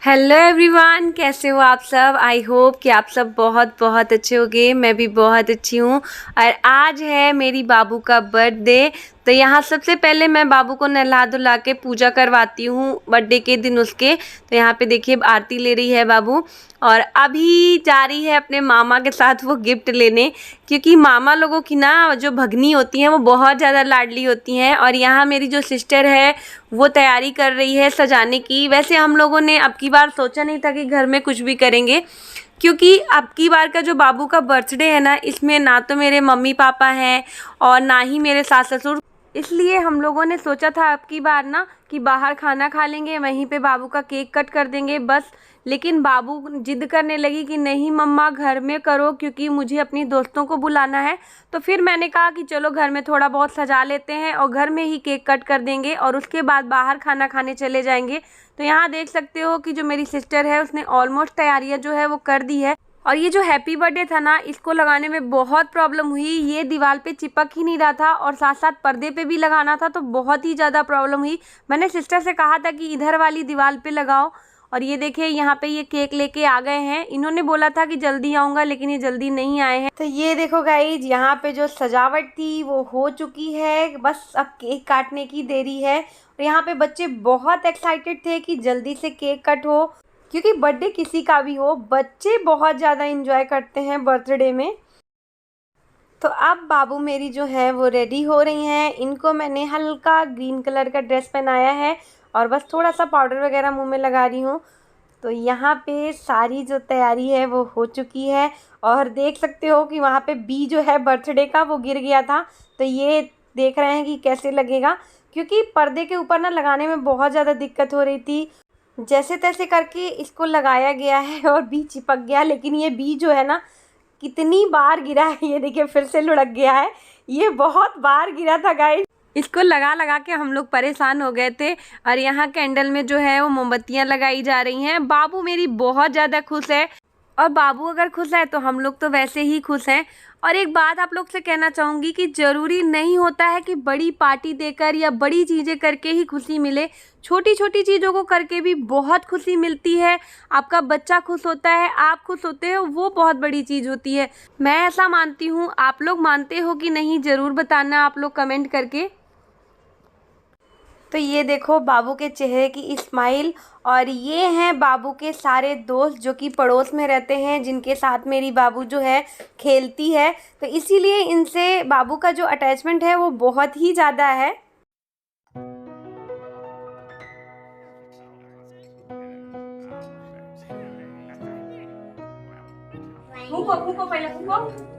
Hello everyone, कैसे हो आप सब। आई होप कि आप सब बहुत बहुत अच्छे होंगे। मैं भी बहुत अच्छी हूँ। और आज है मेरी बाबू का बर्थडे। तो यहाँ सबसे पहले मैं बाबू को नहला धुला के पूजा करवाती हूँ बर्थडे के दिन उसके। तो यहाँ पे देखिए आरती ले रही है बाबू। और अभी जा रही है अपने मामा के साथ वो गिफ्ट लेने, क्योंकि मामा लोगों की ना जो भगनी होती हैं वो बहुत ज़्यादा लाडली होती हैं। और यहाँ मेरी जो सिस्टर है वो तैयारी कर रही है सजाने की। वैसे हम लोगों ने अब की बार सोचा नहीं था कि घर में कुछ भी करेंगे, क्योंकि अब की बार का जो बाबू का बर्थडे है ना, इसमें ना तो मेरे मम्मी पापा हैं और ना ही मेरे सास ससुर। इसलिए हम लोगों ने सोचा था अब की बार ना कि बाहर खाना खा लेंगे, वहीं पे बाबू का केक कट कर देंगे बस। लेकिन बाबू जिद करने लगी कि नहीं मम्मा घर में करो, क्योंकि मुझे अपनी दोस्तों को बुलाना है। तो फिर मैंने कहा कि चलो घर में थोड़ा बहुत सजा लेते हैं और घर में ही केक कट कर देंगे और उसके बाद बाहर खाना खाने चले जाएंगे। तो यहाँ देख सकते हो कि जो मेरी सिस्टर है उसने ऑलमोस्ट तैयारियाँ जो है वो कर दी है। और ये जो हैप्पी बर्थडे था ना, इसको लगाने में बहुत प्रॉब्लम हुई। ये दीवार पे चिपक ही नहीं रहा था और साथ साथ पर्दे पे भी लगाना था, तो बहुत ही ज़्यादा प्रॉब्लम हुई। मैंने सिस्टर से कहा था कि इधर वाली दीवार पे लगाओ। और ये देखिए यहाँ पे ये केक लेके आ गए हैं। इन्होंने बोला था कि जल्दी आऊँगा, लेकिन ये जल्दी नहीं आए हैं। तो ये देखो गाइज, यहाँ पे जो सजावट थी वो हो चुकी है, बस अब केक काटने की देरी है। और यहाँ पे बच्चे बहुत एक्साइटेड थे कि जल्दी से केक कट हो, क्योंकि बर्थडे किसी का भी हो, बच्चे बहुत ज़्यादा इंजॉय करते हैं बर्थडे में। तो अब बाबू मेरी जो है वो रेडी हो रही हैं। इनको मैंने हल्का ग्रीन कलर का ड्रेस पहनाया है और बस थोड़ा सा पाउडर वगैरह मुंह में लगा रही हूँ। तो यहाँ पे सारी जो तैयारी है वो हो चुकी है। और देख सकते हो कि वहाँ पे बी जो है बर्थडे का वो गिर गया था। तो ये देख रहे हैं कि कैसे लगेगा, क्योंकि पर्दे के ऊपर ना लगाने में बहुत ज़्यादा दिक्कत हो रही थी। जैसे तैसे करके इसको लगाया गया है और बी चिपक गया, लेकिन ये बी जो है ना कितनी बार गिरा है, ये देखिए फिर से लुढ़क गया है। ये बहुत बार गिरा था गाइस। इसको लगा लगा के हम लोग परेशान हो गए थे। और यहाँ कैंडल में जो है वो मोमबत्तियाँ लगाई जा रही हैं। बाबू मेरी बहुत ज़्यादा खुश है, और बाबू अगर खुश है तो हम लोग तो वैसे ही खुश हैं। और एक बात आप लोग से कहना चाहूँगी कि ज़रूरी नहीं होता है कि बड़ी पार्टी देकर या बड़ी चीज़ें करके ही खुशी मिले। छोटी छोटी चीज़ों को करके भी बहुत खुशी मिलती है। आपका बच्चा खुश होता है, आप खुश होते हो, वो बहुत बड़ी चीज़ होती है। मैं ऐसा मानती हूँ। आप लोग मानते हो कि नहीं, ज़रूर बताना आप लोग कमेंट करके। तो ये देखो बाबू के चेहरे की स्माइल। और ये हैं बाबू के सारे दोस्त जो कि पड़ोस में रहते हैं, जिनके साथ मेरी बाबू जो है खेलती है। तो इसीलिए इनसे बाबू का जो अटैचमेंट है वो बहुत ही ज़्यादा है। फूको फूको पहले फूको।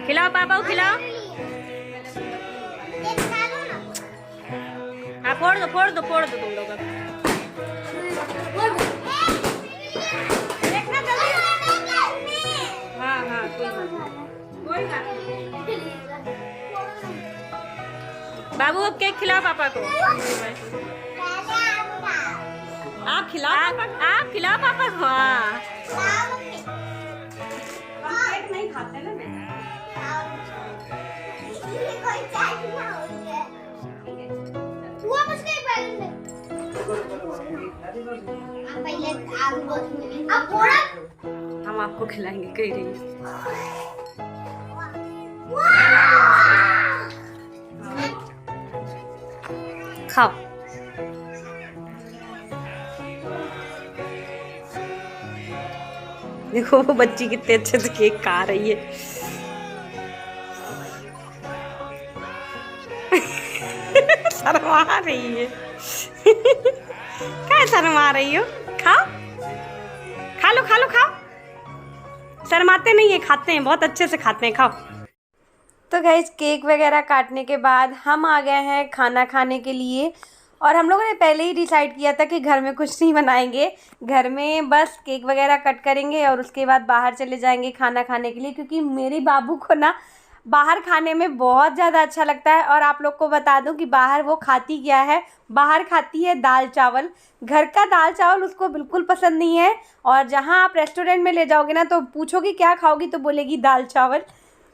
खिलाओ पापा को खिलाओ। हाँ फोड़ दो फोड़ दो फोड़ दो तुम लोग अब। हाँ हाँ कोई बात नहीं। बाबू अब केक खिलाओ पापा को। आप खिलाओ, आप खिलाओ पापा को। हाँ केक नहीं खाते ना मैं। हम आपको खिलाएंगे कह रही है। खाओ। देखो वो बच्ची कितने अच्छे से केक खा रही है। शर्मा रही है। क्या शर्मा रही हो? खाओ, खा लो खा लो खाओ। शर्माते नहीं है, खाते हैं, बहुत अच्छे से खाते हैं, खाओ। तो गाइस केक वगैरह काटने के बाद हम आ गए हैं खाना खाने के लिए। और हम लोगों ने पहले ही डिसाइड किया था कि घर में कुछ नहीं बनाएंगे, घर में बस केक वगैरह कट करेंगे और उसके बाद बाहर चले जाएंगे खाना खाने के लिए। क्योंकि मेरे बाबू को ना बाहर खाने में बहुत ज़्यादा अच्छा लगता है। और आप लोग को बता दूं कि बाहर वो खाती क्या है, बाहर खाती है दाल चावल। घर का दाल चावल उसको बिल्कुल पसंद नहीं है। और जहाँ आप रेस्टोरेंट में ले जाओगे ना तो पूछोगे क्या खाओगी तो बोलेगी दाल चावल।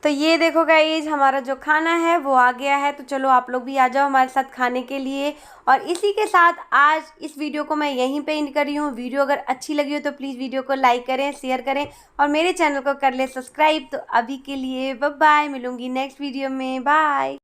तो ये देखो गाइस, हमारा जो खाना है वो आ गया है। तो चलो आप लोग भी आ जाओ हमारे साथ खाने के लिए। और इसी के साथ आज इस वीडियो को मैं यहीं पे एंड कर रही हूँ। वीडियो अगर अच्छी लगी हो तो प्लीज़ वीडियो को लाइक करें, शेयर करें और मेरे चैनल को कर ले सब्सक्राइब। तो अभी के लिए बाय बाय, मिलूंगी नेक्स्ट वीडियो में, बाय।